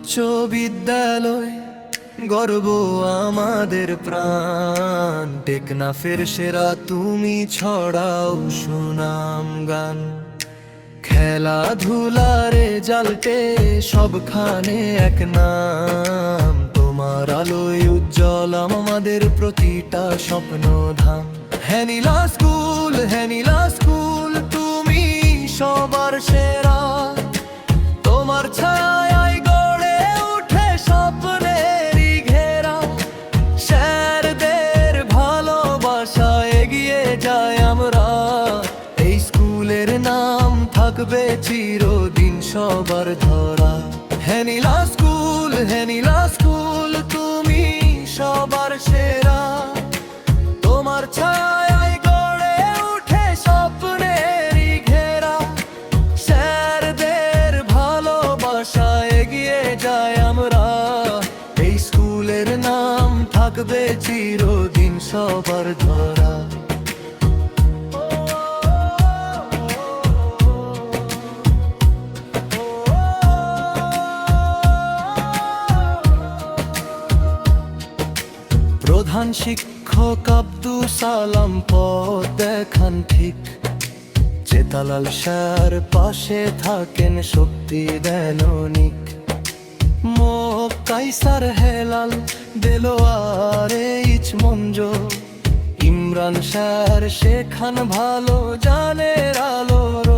উচ্চ বিদ্যালয় গর্ব আমাদের প্রাণ। টেকনাফের সেরা তুমি ছড়াও সুনাম গান। খেলাধুলারে জালটে সবখানে এক নাম। তোমার আলোয় উজ্জ্বল আমাদের প্রতিটা স্বপ্ন ধাম। হ্যানিলা স্কুল, হ্যানিলা স্কুল তুমি সবার সেরা। তোমার ছায়ায় গড়ে উঠে স্বপ্নেরই ঘেরা। স্যারদের ভালোবাসা এগিয়ে যায় আমরা। এই স্কুলের নাম থাকবে চিরদিন সবার ধরা। হ্যানিলা স্কুল, হ্যানিলা স্কুল তুমি সবার সেরা। তোমার ছায়ায় গড়ে উঠে স্বপ্নেরই ঘেরা। স্যারদের ভালোবাসা এগিয়ে যায় আমরা। এই স্কুলের নাম থাকবে চিরদিন সবার ধরা। প্রধান শিক্ষক আব্দুল সালাম পথ দেখান ঠিক। চেতালাল স্যার পাশে থাকেন শক্তি দেন অনিক। কাইসার হেলাল দেলোয়ারে ইচমঞ্জ। ইমরান স্যার শেখান ভালো জানের আলোর।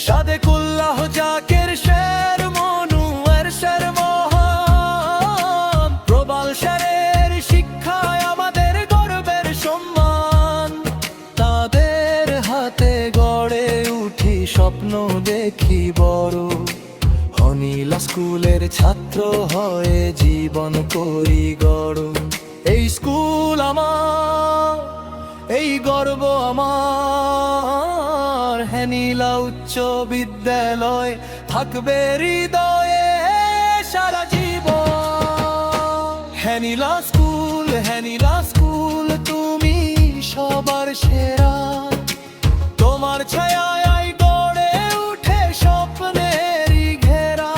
সাদেকুল্লাহ জাকের স্যার মনুয়ার স্যার মহান। প্রবাল স্যারের শিক্ষায় আমাদের গর্বের সম্মান। তাদের হাতে গড়ে উঠি স্বপ্ন দেখি বড়। হ্যানিলা স্কুলের ছাত্র হয়ে জীবন করি গড়। এই স্কুল আমার, এই গর্ব আমার। হ্যানিলা উচ্চ বিদ্যালয় থাকবে হৃদয়ে সারা জীবন। হ্যানিলা স্কুল, হ্যানিলা স্কুল তুমি সবার সেরা। তোমার ছায়ায় গড়ে উঠে স্বপ্নেরই ঘেরা।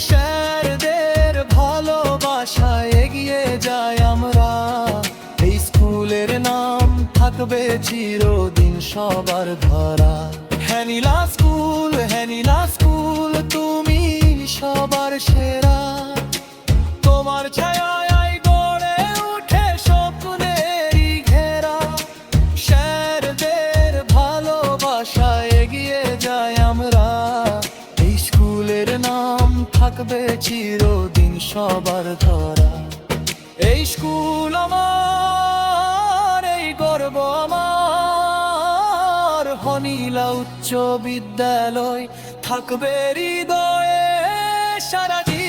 স্যারদের ভালোবাসা এগিয়ে যায় আমরা। এই স্কুলের নাম থাকবে চিরদিন সবার ধরা। হ্যানিলা স্কুল, হ্যানিলা স্কুল তুমি সবার সেরা। তোমার ছায়ায় গড়ে উঠে স্বপ্নেরই ঘেরা। স্যারদের ভালোবাসা এগিয়ে যায় আমরা। এই স্কুলের নাম থাকবে চিরদিন সবার ধরা। এই স্কুল আমার, এই গর্ব আমার। হ্যানিলা উচ্চ বিদ্যালয় থাকবে হৃদয়ে সারা জীবন।